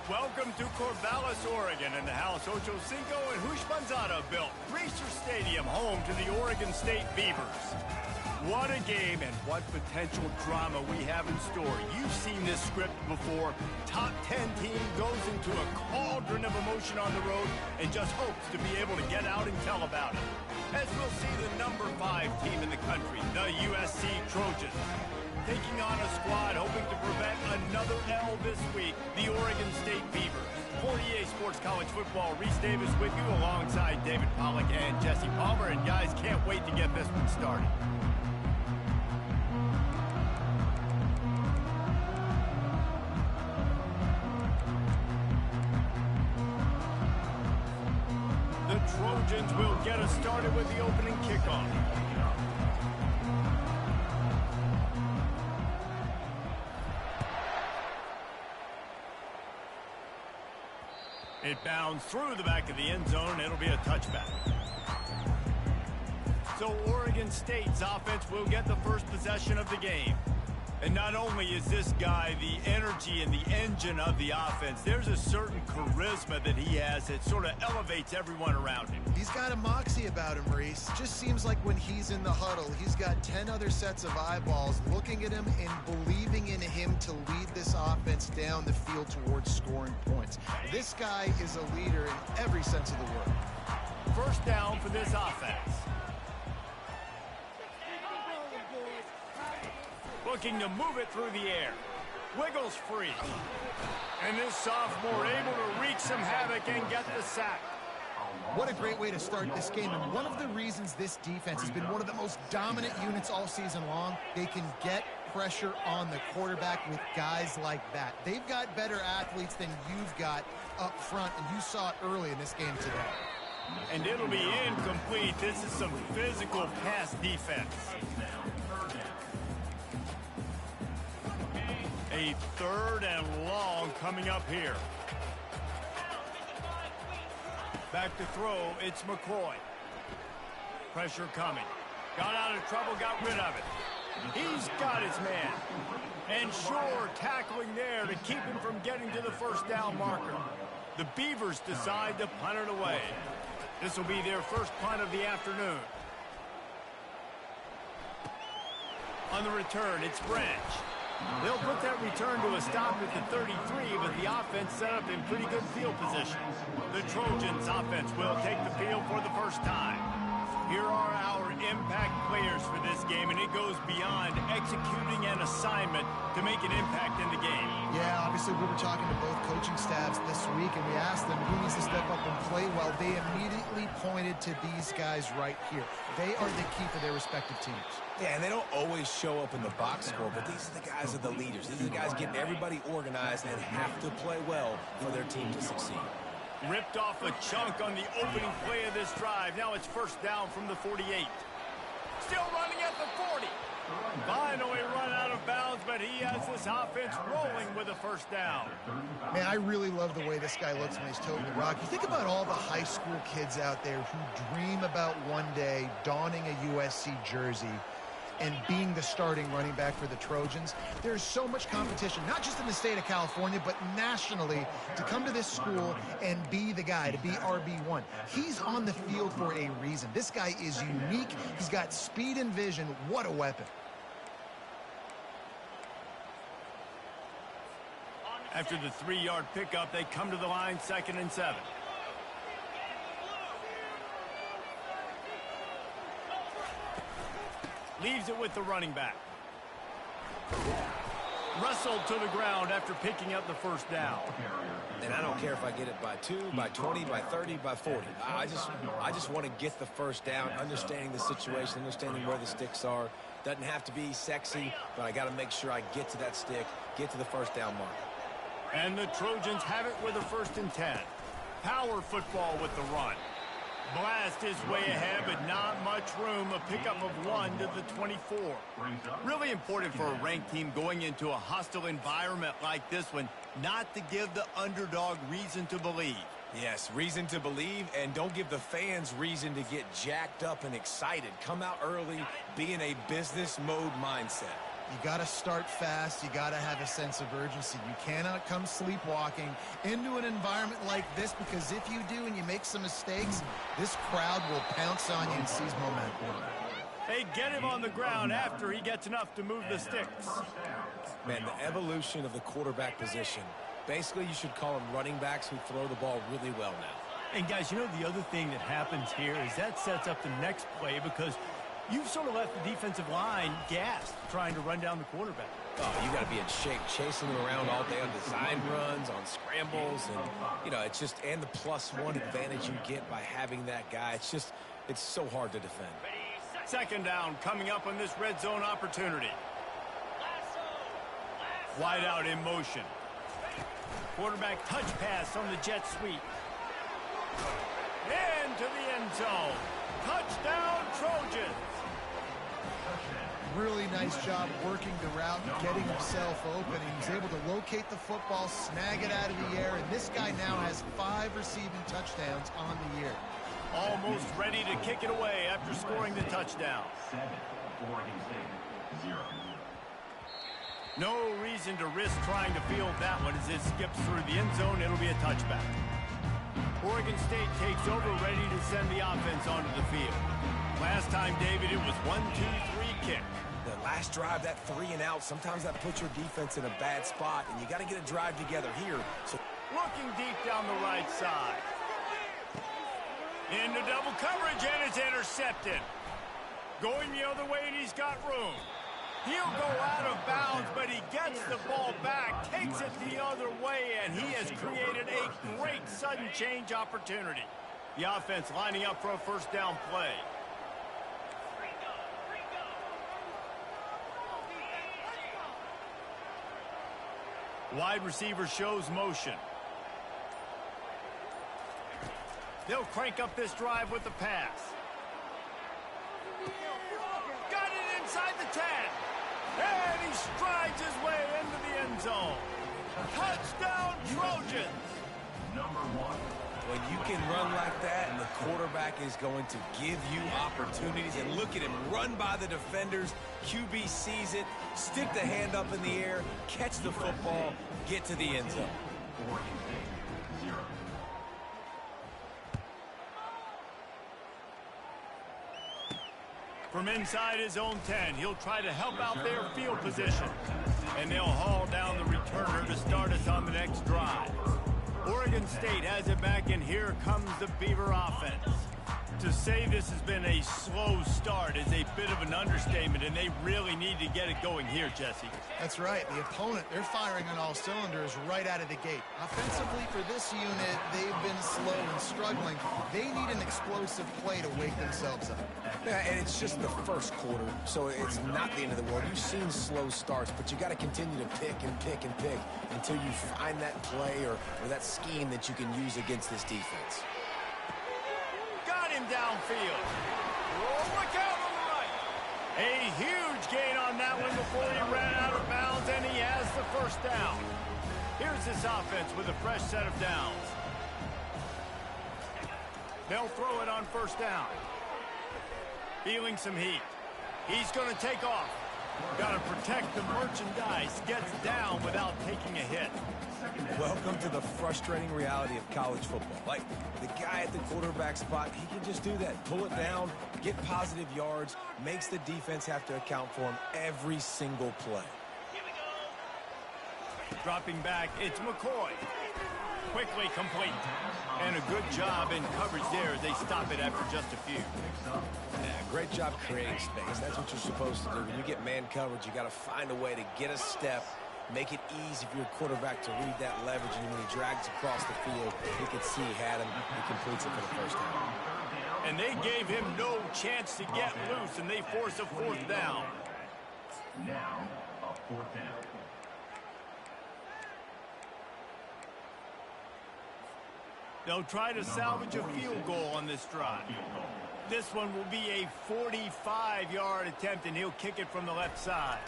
Welcome to Corvallis, Oregon, in the house Ocho Cinco and Hushmanzada built. Research Stadium, home to the Oregon State Beavers. What a game and what potential drama we have in store. You've seen this script before. Top 10 team goes into a cauldron of emotion on the road and just hopes to be able to get out and tell about it. As we'll see the number 5 team in the country, the USC Trojans, taking on a squad hoping to prevent another L this week, the Oregon State Beavers. For EA Sports College Football, Reese Davis with you alongside David Pollack and Jesse Palmer. And guys, can't wait to get this one started. The Trojans will get us started with the opening kickoff. It bounds through the back of the end zone. It'll be a touchback. So Oregon State's offense will get the first possession of the game. And not only is this guy the energy and the engine of the offense, there's a certain charisma that he has that sort of elevates everyone around him. He's got a moxie about him, Reese. Just seems like when he's in the huddle, he's got 10 other sets of eyeballs looking at him and believing in him to lead this offense down the field towards scoring points. This guy is a leader in every sense of the word. First down for this offense. Looking to move it through the air. Wiggles free. And this sophomore able to wreak some havoc and get the sack. What a great way to start this game. And one of the reasons this defense has been one of the most dominant units all season long, they can get pressure on the quarterback with guys like that. They've got better athletes than you've got up front, and you saw it early in this game today. And it'll be incomplete. This is some physical pass defense. A third and long coming up here. Back to throw, it's McCoy. Pressure coming. Got out of trouble, got rid of it. He's got his man. And sure, tackling there to keep him from getting to the first down marker. The Beavers decide to punt it away. This will be their first punt of the afternoon. On the return, it's Branch. They'll put that return to a stop at the 33, but the offense set up in pretty good field position. The Trojans offense will take the field for the first time. Here are our impact players for this game, and it goes beyond executing an assignment to make an impact in the game. Yeah, obviously we were talking to both coaching staffs this week, and we asked them who needs to step up and play well. They immediately pointed to these guys right here. They are the key for their respective teams. Yeah, and they don't always show up in the box score, but these are the guys that are the leaders. These are the guys getting everybody organized and have to play well for their team to succeed. Ripped off a chunk on the opening play of this drive. Now it's first down from the 48. Still running at the 40. Finally run out of bounds, but he has this offense rolling with a first down. Man, I really love the way this guy looks when he's toting the rock. You think about all the high school kids out there who dream about one day donning a USC jersey and being the starting running back for the Trojans. There's so much competition, not just in the state of California, but nationally, to come to this school and be the guy, to be RB1. He's on the field for a reason. This guy is unique. He's got speed and vision. What a weapon. After the 3-yard pickup, they come to the line, 2nd and 7. Leaves it with the running back. Wrestled to the ground after picking up the first down. And I don't care if I get it by 2, by 20, by 30, by 40. I just want to get the first down, understanding the situation, understanding where the sticks are. Doesn't have to be sexy, but I got to make sure I get to that stick, get to the first down mark. And the Trojans have it with a 1st and 10. Power football with the run. Blast is way ahead, but not much room. A pickup of 1 to the 24. Really important for a ranked team going into a hostile environment like this one, not to give the underdog reason to believe. Yes, reason to believe, and don't give the fans reason to get jacked up and excited. Come out early, be in a business mode mindset. You got to start fast. You got to have a sense of urgency. You cannot come sleepwalking into an environment like this, because if you do and you make some mistakes, this crowd will pounce on you and seize momentum. They get him on the ground after he gets enough to move the sticks. Man, the evolution of the quarterback position. Basically, you should call them running backs who throw the ball really well now. And, guys, you know the other thing that happens here is that sets up the next play, because you've sort of left the defensive line gassed trying to run down the quarterback. Oh, you got to be in shape, chasing him around all day on design runs, on scrambles, and, you know, it's just, and the +1 advantage you get by having that guy. It's just, it's so hard to defend. Second down coming up on this red zone opportunity. Wide out in motion. Quarterback touch pass on the jet sweep. Into the end zone. Touchdown, Trojans. Really nice job working the route, getting himself open. He was able to locate the football, snag it out of the air, and this guy now has 5 receiving touchdowns on the year. Almost ready to kick it away after scoring the touchdown. No reason to risk trying to field that one as it skips through the end zone. It'll be a touchback. Oregon State takes over, ready to send the offense onto the field. Last time, David, it was 1-2-3 kick. The last drive, that 3 and out, sometimes that puts your defense in a bad spot, and you got to get a drive together here. So, looking deep down the right side. Into double coverage, and it's intercepted. Going the other way, and he's got room. He'll go out of bounds, but he gets the ball back, takes it the other way, and he has created a great sudden change opportunity. The offense lining up for a first down play. Wide receiver shows motion. They'll crank up this drive with the pass. Got it inside the 10. And he strides his way into the end zone. Touchdown, Trojans. When you can run like that and the quarterback is going to give you opportunities, and look at him run by the defenders, QB sees it, stick the hand up in the air, catch the football, get to the end zone. From inside his own 10, he'll try to help out their field position. And they'll haul down the returner to start us on the next drive. Oregon State has it back, and here comes the Beaver offense. To say this has been a slow start is a bit of an understatement, and they really need to get it going here, Jesse. That's right. The opponent, they're firing on all cylinders right out of the gate. Offensively, for this unit, they've been slow and struggling. They need an explosive play to wake themselves up. Yeah, and it's just the first quarter, so it's not the end of the world. You've seen slow starts, but you got to continue to pick and pick and pick until you find that play or that scheme that you can use against this defense. Got him downfield. Oh, look out on the right. A huge gain on that one before he ran out of bounds, and he has the first down. Here's this offense with a fresh set of downs. They'll throw it on first down. Feeling some heat. He's going to take off. Got to protect the merchandise. Gets down without taking a hit. Welcome to the frustrating reality of college football. Like, the guy at the quarterback spot, he can just do that. Pull it down, get positive yards, makes the defense have to account for him every single play. Dropping back, it's McCoy. Quickly complete. And a good job in coverage there as they stop it after just a few. Yeah, great job creating space. That's what you're supposed to do. When you get man coverage, you got to find a way to get a step, make it easy for your quarterback to read that leverage, and when he drags across the field, he could see he had him. He completes it for the first down. And they gave him no chance to get loose, and they force a fourth down. Now, a fourth down. They'll try to salvage a field goal on this drive. This one will be a 45-yard attempt, and he'll kick it from the left side.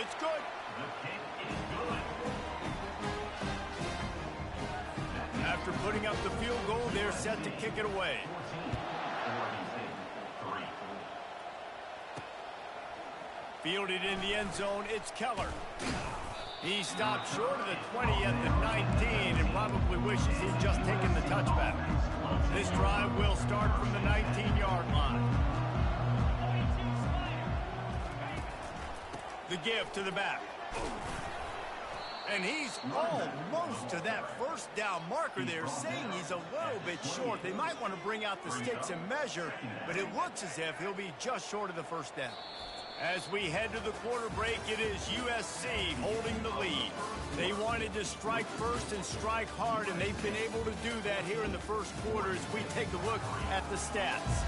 It's good. The kick is good. After putting up the field goal, they're set to kick it away. Fielded in the end zone, it's Keller. He stopped short of the 20 at the 19 and probably wishes he'd just taken the touchback. This drive will start from the 19-yard line. The give to the back. And he's almost to that first down marker there, saying he's a little bit short. They might want to bring out the sticks and measure, but it looks as if he'll be just short of the first down. As we head to the quarter break, it is USC holding the lead. They wanted to strike first and strike hard, and they've been able to do that here in the first quarter as we take a look at the stats.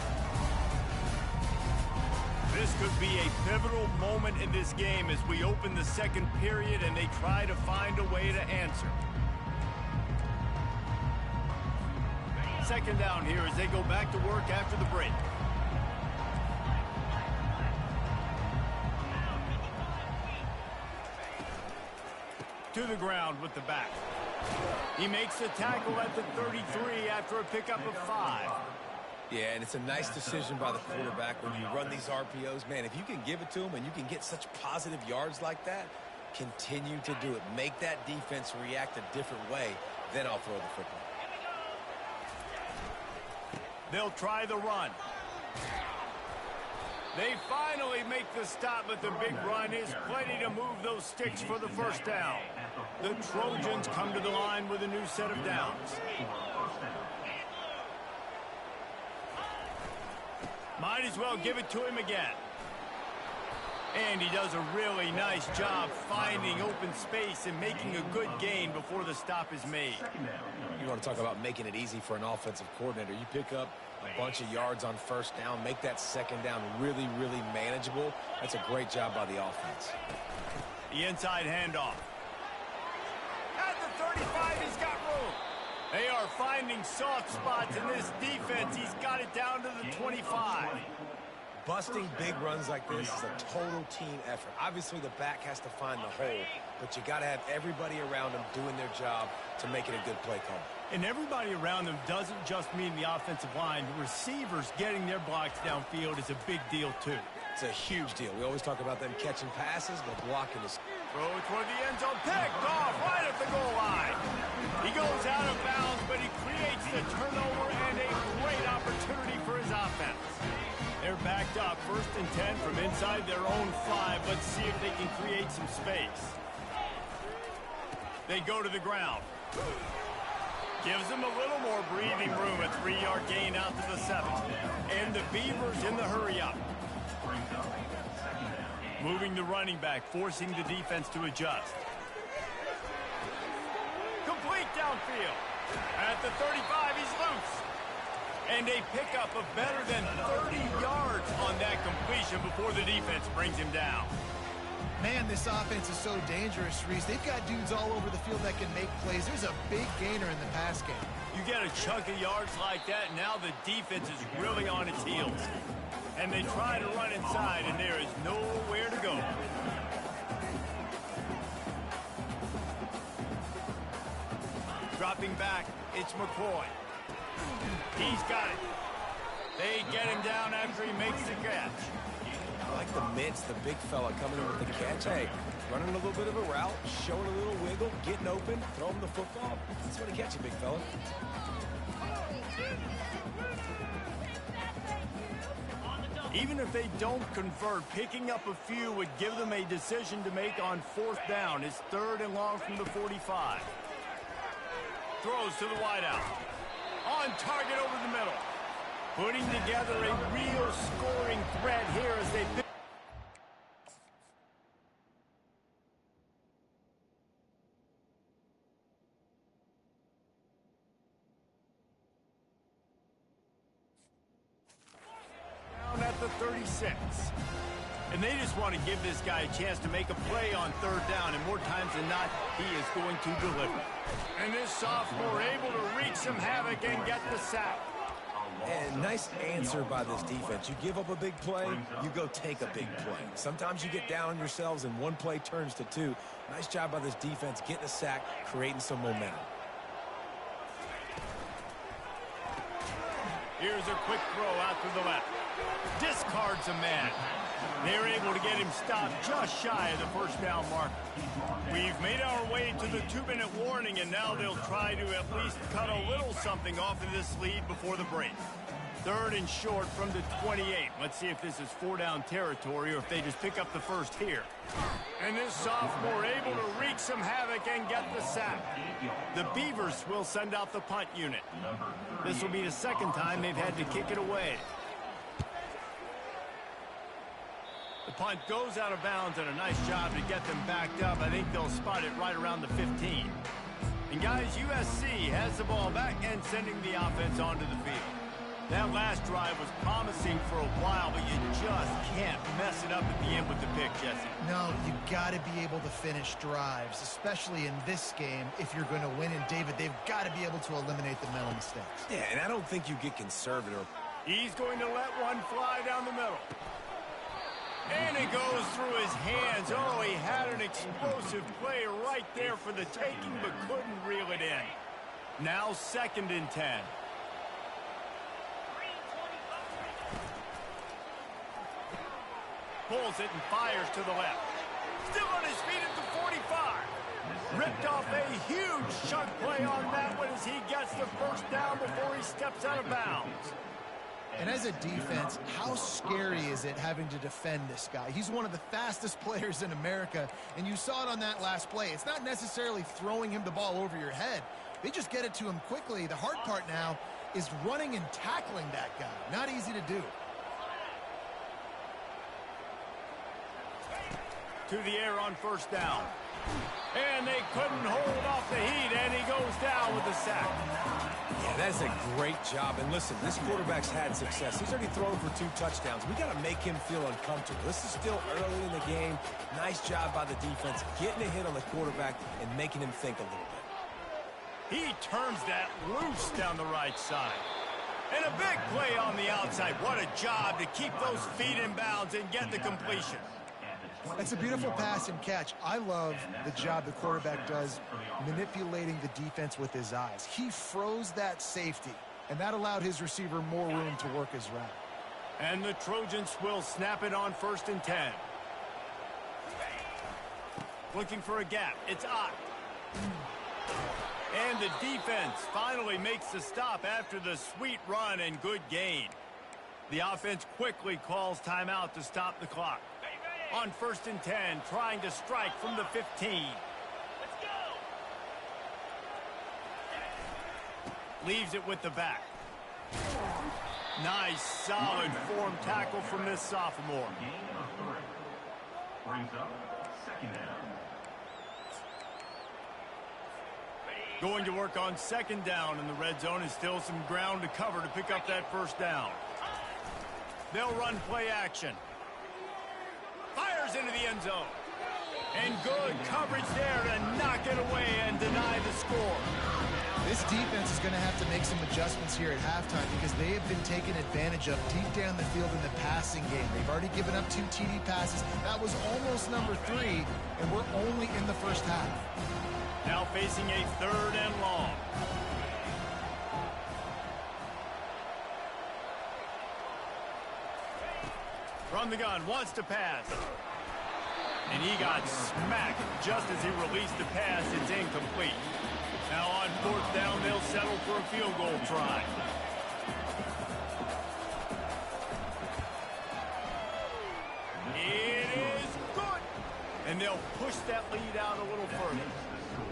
This could be a pivotal moment in this game as we open the second period and they try to find a way to answer. Second down here as they go back to work after the break. To the ground with the back. He makes the tackle at the 33 after a pickup of 5. Yeah, and it's a nice decision by the quarterback when you run these RPOs. Man, if you can give it to him and you can get such positive yards like that, continue to do it. Make that defense react a different way, then I'll throw the football. They'll try the run. They finally make the stop, but the big run is plenty to move those sticks for the first down. The Trojans come to the line with a new set of downs. Might as well give it to him again. And he does a really nice job finding open space and making a good gain before the stop is made. You want to talk about making it easy for an offensive coordinator. You pick up a bunch of yards on first down, make that second down really, really manageable. That's a great job by the offense. The inside handoff. At the 35, he's got room. They are finding soft spots in this defense. He's got it down to the 25. Busting big runs like this is a total team effort. Obviously, the back has to find the hole, but you got to have everybody around them doing their job to make it a good play call. And everybody around them doesn't just mean the offensive line. The receivers getting their blocks downfield is a big deal, too. It's a huge deal. We always talk about them catching passes, but blocking is... Throw toward the end zone, picked off right at the goal line. He goes out of bounds, but he creates the turnover and a great opportunity for his offense. They're backed up, 1st and 10 from inside their own 5. Let's see if they can create some space. They go to the ground. Gives them a little more breathing room, a 3-yard gain out to the 7. And the Beavers in the hurry-up. Moving the running back, forcing the defense to adjust. Complete downfield. At the 35, he's loose. And a pickup of better than 30 yards on that completion before the defense brings him down. Man, this offense is so dangerous, Reese. They've got dudes all over the field that can make plays. There's a big gainer in the pass game. You get a chunk of yards like that, now the defense is really on its heels. And they try to run inside, and there is nowhere to go. Dropping back, it's McCoy. He's got it. They get him down after he makes the catch. I like the mitts, the big fella coming in with the catch. Hey, running a little bit of a route, showing a little wiggle, getting open, throwing the football. That's what he catch you, big fella. Even if they don't convert, picking up a few would give them a decision to make on 4th down. It's 3rd and long from the 45. Throws to the wideout. On target over the middle. Putting together a real scoring threat here as they pick. Down at the 36. And they just want to give this guy a chance to make a play on 3rd down, and more times than not, he is going to deliver. And this sophomore able to wreak some havoc and get the sack. And nice answer by this defense. You give up a big play, you go take a big play. Sometimes you get down on yourselves and one play turns to 2. Nice job by this defense getting a sack, creating some momentum. Here's a quick throw out to the left. discards a man. They're able to get him stopped just shy of the first down mark. We've made our way to the 2-minute warning, and now they'll try to at least cut a little something off of this lead before the break. 3rd and short from the 28. Let's see if this is 4-down territory or if they just pick up the first here. And this sophomore able to wreak some havoc and get the sack. The Beavers will send out the punt unit. This will be the 2nd time they've had to kick it away. The punt goes out of bounds, and a nice job to get them backed up. I think they'll spot it right around the 15. And guys, USC has the ball back and sending the offense onto the field. That last drive was promising for a while, but you just can't mess it up at the end with the pick, Jesse. No, you got to be able to finish drives, especially in this game if you're going to win. And, David, they've got to be able to eliminate the mental mistakes. Yeah, and I don't think you get conservative. He's going to let one fly down the middle. And it goes through his hands. Oh, he had an explosive play right there for the taking, but couldn't reel it in. Now 2nd and 10. Pulls it and fires to the left. Still on his feet at the 45. Ripped off a huge chunk play on that one as he gets the first down before he steps out of bounds. And as a defense, how scary is it having to defend this guy? He's one of the fastest players in America, and you saw it on that last play. It's not necessarily throwing him the ball over your head. They just get it to him quickly. The hard part now is running and tackling that guy. Not easy to do. To the air on 1st down. And they couldn't hold off the heat, and he goes down with the sack. Yeah, that's a great job. And listen, this quarterback's had success. He's already thrown for 2 touchdowns. We got to make him feel uncomfortable. This is still early in the game. Nice job by the defense, getting a hit on the quarterback and making him think a little bit. He turns that loose down the right side. And a big play on the outside. What a job to keep those feet in bounds and get the completion. It's a beautiful pass and catch. I love the job the quarterback does manipulating the defense with his eyes. He froze that safety, and that allowed his receiver more room to work his route. And the Trojans will snap it on 1st and 10. Looking for a gap. It's Ott. And the defense finally makes the stop after the sweet run and good gain. The offense quickly calls timeout to stop the clock. On 1st and 10, trying to strike from the 15. Let's go. Leaves it with the back. Nice, solid form tackle from this sophomore. Brings up 2nd down. Going to work on 2nd down, and the red zone is still some ground to cover to pick up that 1st down. They'll run play action. Fires into the end zone. And good coverage there to knock it away and deny the score. This defense is going to have to make some adjustments here at halftime because they have been taken advantage of deep down the field in the passing game. They've already given up 2 TD passes. That was almost number 3, and we're only in the first half. Now facing a 3rd and long. From the gun, wants to pass. And he got smacked just as he released the pass. It's incomplete. Now on 4th down, they'll settle for a field goal try. It is good. And they'll push that lead out a little further.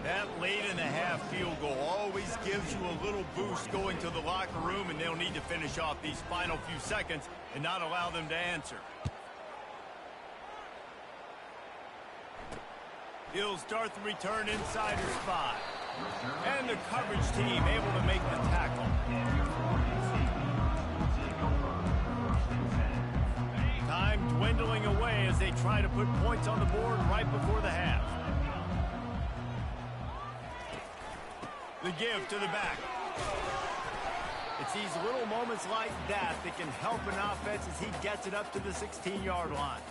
That late in the half field goal always gives you a little boost going to the locker room, and they'll need to finish off these final few seconds and not allow them to answer. He'll start the return inside his spot. And the coverage team able to make the tackle. Time dwindling away as they try to put points on the board right before the half. The give to the back. It's these little moments like that that can help an offense as he gets it up to the 16-yard line.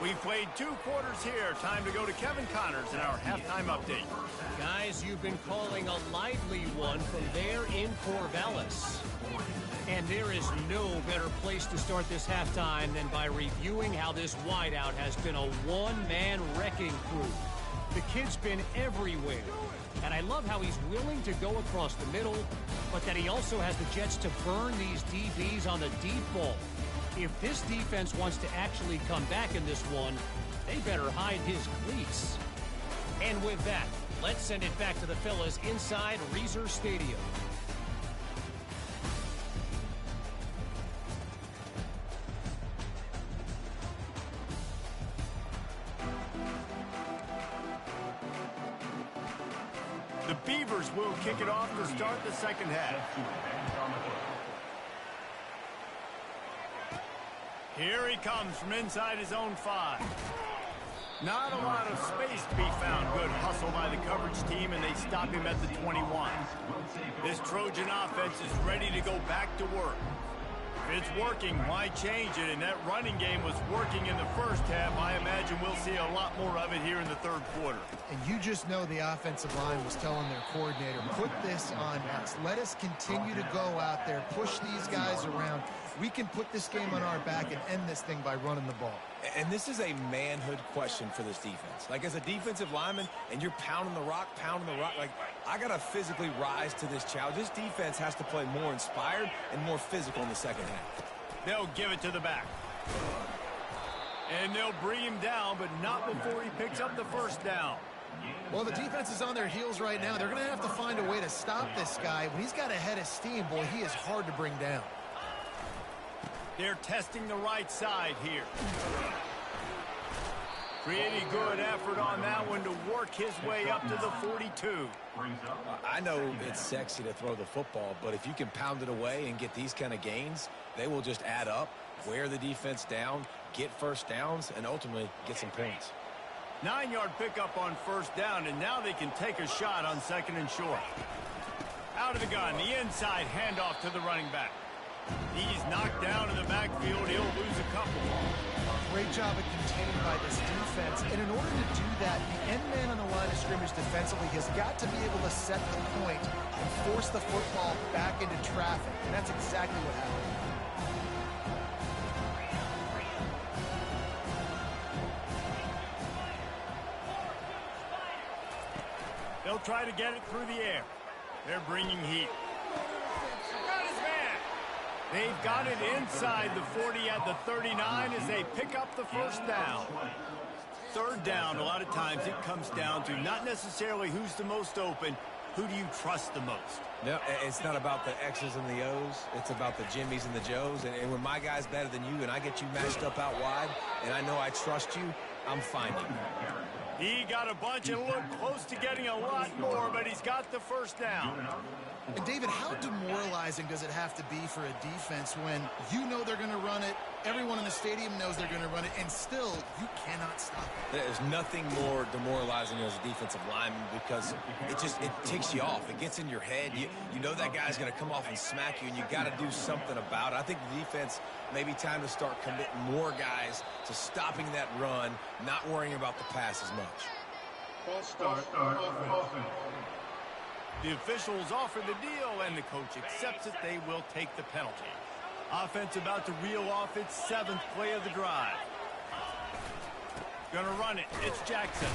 We've played 2 quarters here. Time to go to Kevin Connors in our halftime update. Guys, you've been calling a lively one from there in Corvallis. And there is no better place to start this halftime than by reviewing how this wideout has been a one-man wrecking crew. The kid's been everywhere. And I love how he's willing to go across the middle, but that he also has the jets to burn these DBs on the deep ball. If this defense wants to actually come back in this one, they better hide his cleats. And with that, let's send it back to the fellas inside Reser Stadium. The Beavers will kick it off to start the second half. Here he comes from inside his own 5. Not a lot of space to be found. Good hustle by the coverage team, and they stop him at the 21. This Trojan offense is ready to go back to work. If it's working, why change it? And that running game was working in the first half. I imagine we'll see a lot more of it here in the third quarter. And you just know the offensive line was telling their coordinator, put this on us. Let us continue to go out there, push these guys around. We can put this game on our back and end this thing by running the ball. And this is a manhood question for this defense. Like, as a defensive lineman, and you're pounding the rock, like, I got to physically rise to this challenge. This defense has to play more inspired and more physical in the second half. They'll give it to the back. And they'll bring him down, but not before he picks up the first down. Well, the defense is on their heels right now. They're going to have to find a way to stop this guy. When he's got a head of steam, boy, he is hard to bring down. They're testing the right side here. Pretty good effort on that one to work his way up to the 42. I know it's sexy to throw the football, but if you can pound it away and get these kind of gains, they will just add up, wear the defense down, get first downs, and ultimately get some points. 9-yard pickup on first down, and now they can take a shot on second and short. Out of the gun, the inside handoff to the running back. He's knocked down in the backfield. He'll lose a couple. Great job at containing by this defense. And in order to do that, the end man on the line of scrimmage defensively has got to be able to set the point and force the football back into traffic. And that's exactly what happened. They'll try to get it through the air. They're bringing heat. They've got it inside the 40 at the 39 as they pick up the first down. Third down, a lot of times it comes down to not necessarily who's the most open, who do you trust the most? No, it's not about the X's and the O's. It's about the Jimmys and the Joes. And when my guy's better than you and I get you matched up out wide and I know I trust you, I'm finding you. He got a bunch and looked close to getting a lot more, but he's got the first down. And David, how demoralizing does it have to be for a defense when you know they're going to run it, everyone in the stadium knows they're going to run it, and still you cannot stop it? There's nothing more demoralizing as a defensive lineman because it ticks you off. It gets in your head. You know that guy's going to come off and smack you, and you got to do something about it. I think the defense maybe time to start committing more guys to stopping that run, not worrying about the pass as much. False start offense. The officials offer the deal, and the coach accepts it. They will take the penalty. Offense about to reel off its 7th play of the drive. Gonna run it. It's Jackson.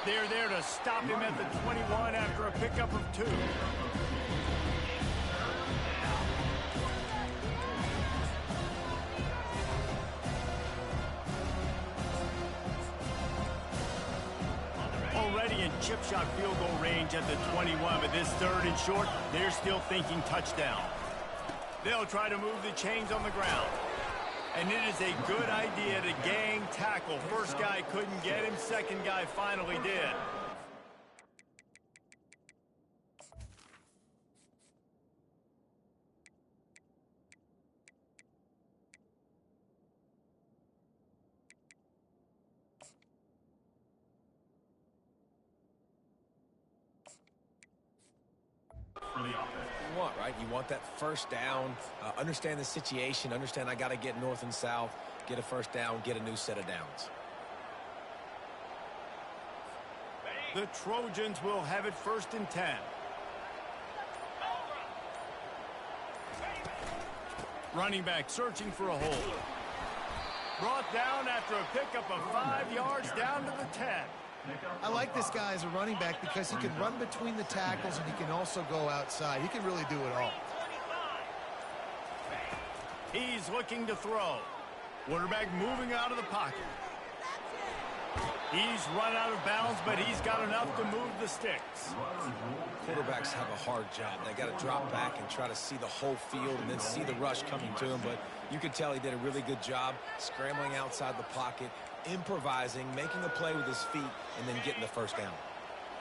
They're there to stop him at the 21 after a pickup of 2. Already in chip shot field goal range at the 21, but this third and short, they're still thinking touchdown. They'll try to move the chains on the ground. And it is a good idea to gang tackle. First guy couldn't get him, second guy finally did. You want, right? You want that first down, understand the situation, understand I got to get north and south, get a first down, get a new set of downs. The Trojans will have it 1st and 10. Running back searching for a hole. Brought down after a pickup of 5 yards down to the 10. I like this guy as a running back because he can run between the tackles and he can also go outside. He can really do it all. He's looking to throw. Quarterback moving out of the pocket. He's run out of bounds, but he's got enough to move the sticks. Quarterbacks have a hard job. They got to drop back and try to see the whole field and then see the rush coming to him. But you could tell he did a really good job scrambling outside the pocket, improvising, making a play with his feet, and then getting the 1st down.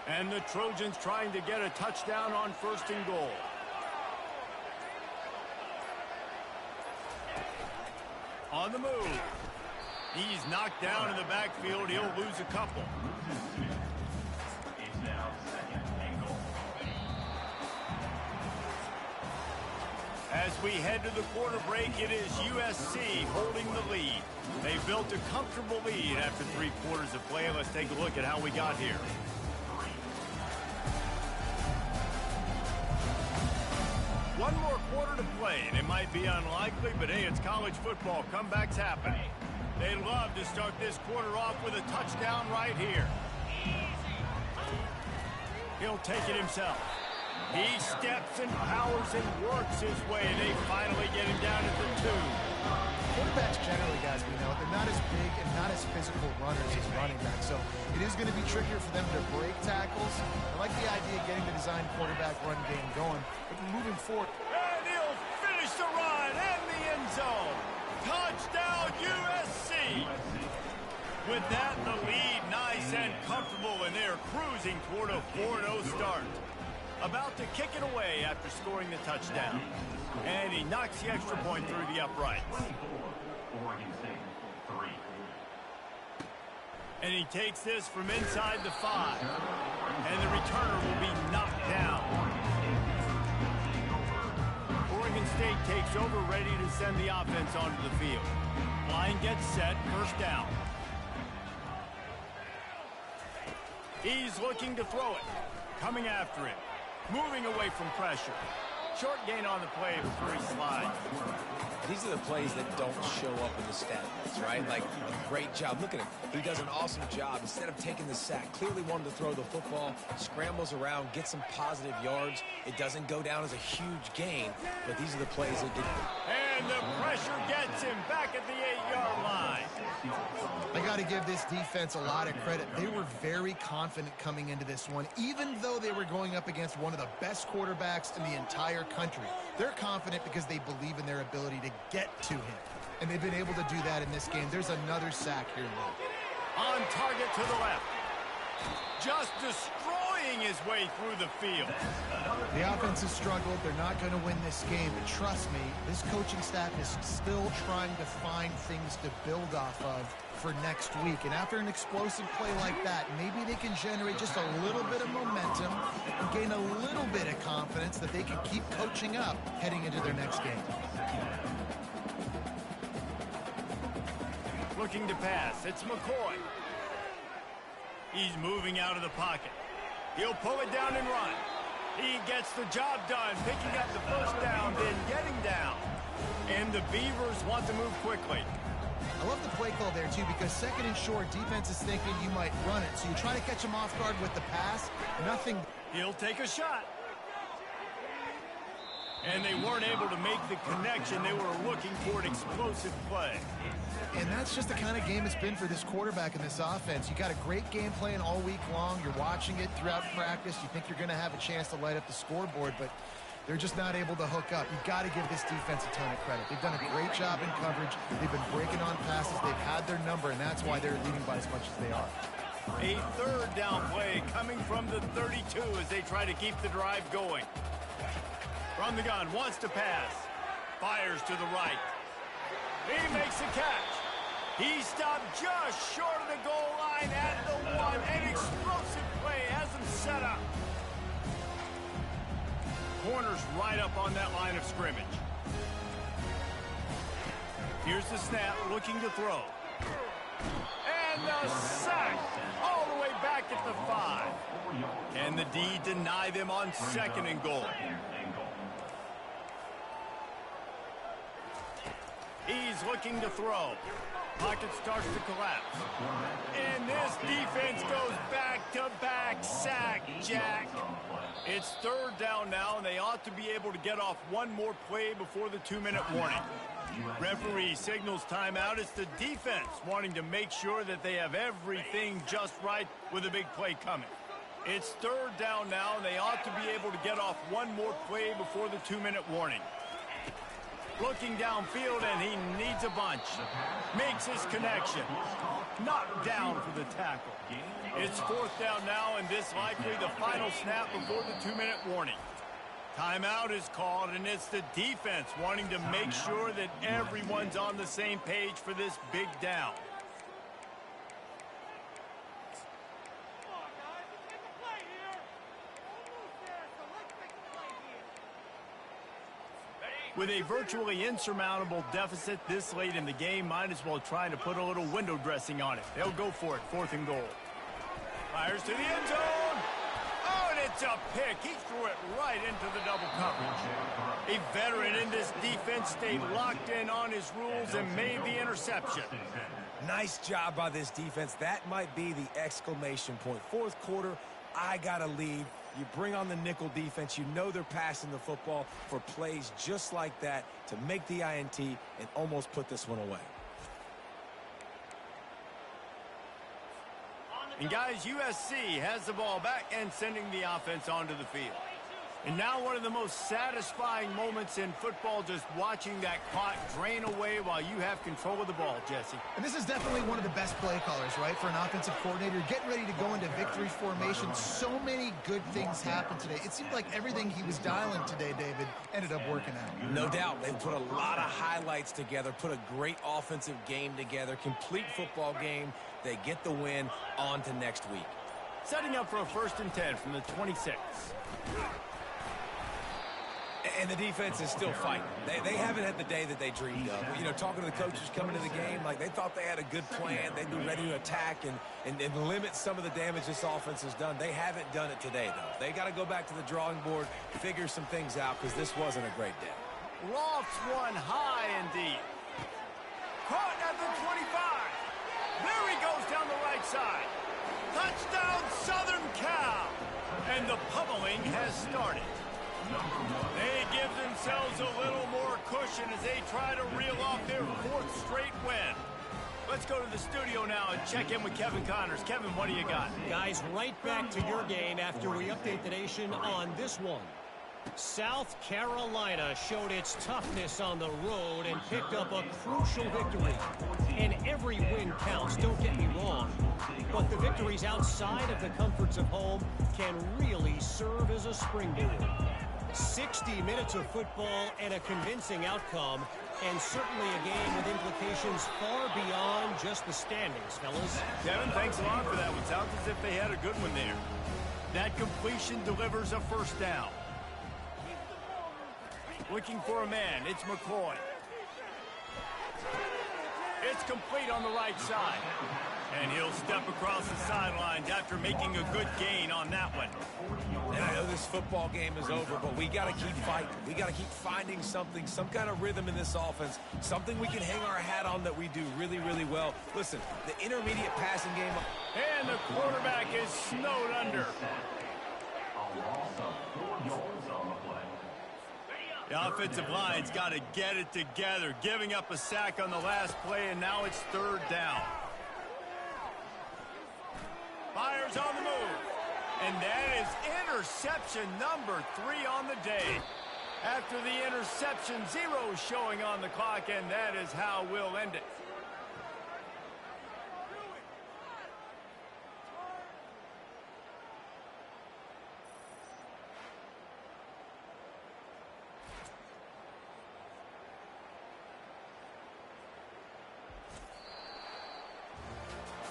And the Trojans trying to get a touchdown on 1st and goal. On the move. He's knocked down in the backfield. He'll lose a couple. As we head to the quarter break, it is USC holding the lead. They built a comfortable lead after 3 quarters of play. Let's take a look at how we got here. One more quarter to play, and it might be unlikely, but hey, it's college football. Comebacks happen. They'd love to start this quarter off with a touchdown right here. He'll take it himself. He steps and powers and works his way. They finally get him down at the 2. Quarterbacks generally, guys, we know, they're not as big and not as physical runners as running backs, so it is going to be trickier for them to break tackles. I like the idea of getting the design quarterback run game going, but moving forward. And he'll finish the run and the end zone. Touchdown, USC! With that, the lead nice and comfortable, and they're cruising toward a 4-0 start. About to kick it away after scoring the touchdown. And he knocks the extra point through the uprights. And he takes this from inside the 5. And the returner will be knocked down. Oregon State takes over, ready to send the offense onto the field. Line gets set, 1st down. He's looking to throw it. Coming after him. Moving away from pressure. Short gain on the play before he slides. These are the plays that don't show up in the stat books, right? Like a great job. Look at him. He does an awesome job. Instead of taking the sack, clearly wanted to throw the football, scrambles around, gets some positive yards. It doesn't go down as a huge gain, but these are the plays that get... And the pressure gets him back at the 8-yard line. I got to give this defense a lot of credit. They were very confident coming into this one, even though they were going up against one of the best quarterbacks in the entire country. They're confident because they believe in their ability to get to him, and they've been able to do that in this game. There's another sack here now. On target to the left. Just destroying his way through the field. The offense has struggled. They're not going to win this game, but trust me, this coaching staff is still trying to find things to build off of for next week. And after an explosive play like that, maybe they can generate just a little bit of momentum and gain a little bit of confidence that they can keep coaching up heading into their next game. Looking to pass. It's McCoy. He's moving out of the pocket. He'll pull it down and run. He gets the job done, picking up the 1st down, then getting down. And the Beavers want to move quickly. I love the play call there, too, because 2nd and short, defense is thinking you might run it. So you try to catch him off guard with the pass. Nothing. He'll take a shot. And they weren't able to make the connection. They were looking for an explosive play. And that's just the kind of game it's been for this quarterback in this offense. You got a great game plan all week long. You're watching it throughout practice. You think you're going to have a chance to light up the scoreboard, but they're just not able to hook up. You've got to give this defense a ton of credit. They've done a great job in coverage. They've been breaking on passes. They've had their number, and that's why they're leading by as much as they are. A 3rd down play coming from the 32 as they try to keep the drive going. From the gun, wants to pass. Fires to the right. He makes a catch. He stopped just short of the goal line at the 1. An explosive play has him set up. Corners right up on that line of scrimmage. Here's the snap, looking to throw. And the sack all the way back at the 5. And the D deny them on 2nd and goal. He's looking to throw. Pocket starts to collapse. And this defense goes back-to-back sack, Jack. It's 3rd down now, and they ought to be able to get off one more play before the 2-minute warning. Referee signals timeout. It's the defense wanting to make sure that they have everything just right with a big play coming. It's 3rd down now, and they ought to be able to get off one more play before the 2-minute warning. Looking downfield, and he needs a bunch. Makes his connection. Knocked down for the tackle. It's 4th down now, and this likely the final snap before the 2-minute warning. Timeout is called, and it's the defense wanting to make sure that everyone's on the same page for this big down. With a virtually insurmountable deficit this late in the game, might as well try to put a little window dressing on it. They'll go for it, 4th and goal. Fires to the end zone. Oh, and it's a pick. He threw it right into the double coverage. A veteran in this defense stayed locked in on his rules and made the interception. Nice job by this defense. That might be the exclamation point. 4th quarter, I got to lead. You bring on the nickel defense. You know they're passing the football for plays just like that to make the INT and almost put this one away. And guys, USC has the ball back and sending the offense onto the field. And now one of the most satisfying moments in football, just watching that clock drain away while you have control of the ball, Jesse. And this is definitely one of the best play callers, right, for an offensive coordinator. Getting ready to go into victory formation. So many good things happened today. It seemed like everything he was dialing today, David, ended up working out. No doubt. They put a lot of highlights together, put a great offensive game together, complete football game. They get the win on to next week. Setting up for a 1st and 10 from the 26. And the defense is still fighting. They haven't had the day that they dreamed of. You know, talking to the coaches coming to the game, like they thought they had a good plan. They'd be ready to attack and limit some of the damage this offense has done. They haven't done it today, though. They got to go back to the drawing board, figure some things out, because this wasn't a great day. Lofts one high and deep. Caught at the 25. There he goes down the right side. Touchdown, Southern Cal. And the pummeling has started. They give themselves a little more cushion as they try to reel off their 4th straight win. Let's go to the studio now and check in with Kevin Connors. Kevin, what do you got? Guys, right back to your game after we update the nation on this one. South Carolina showed its toughness on the road and picked up a crucial victory. And every win counts, don't get me wrong. But the victories outside of the comforts of home can really serve as a springboard. 60 minutes of football and a convincing outcome, and certainly a game with implications far beyond just the standings, fellas. Kevin, thanks a lot for that one. Sounds as if they had a good one there. That completion delivers a 1st down. Looking for a man, it's McCoy. It's complete on the right side. And he'll step across the sidelines after making a good gain on that one. And I know this football game is over, but we got to keep fighting. We got to keep finding something, some kind of rhythm in this offense, something we can hang our hat on that we do really, really well. Listen, the intermediate passing game. And the quarterback is snowed under. The offensive line's got to get it together, giving up a sack on the last play, and now it's 3rd down. Fires on the move. And that is interception number 3 on the day. After the interception, 0 showing on the clock, and that is how we'll end it.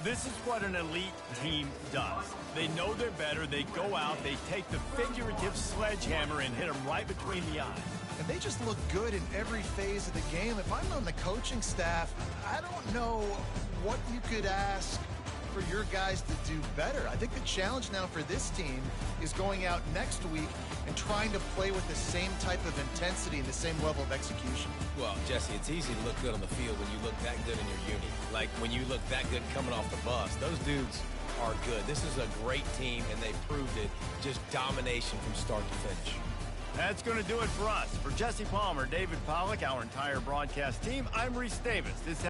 This is what an elite team does. They know they're better. They go out. They take the figurative sledgehammer and hit them right between the eyes. And they just look good in every phase of the game. If I'm on the coaching staff, I don't know what you could ask for your guys to do better. I think the challenge now for this team is going out next week and trying to play with the same type of intensity and the same level of execution. Well, Jesse, it's easy to look good on the field when you look that good in your uni. Like when you look that good coming off the bus. Those dudes are good. This is a great team, and they proved it. Just domination from start to finish. That's going to do it for us. For Jesse Palmer, David Pollack, our entire broadcast team, I'm Reese Davis. This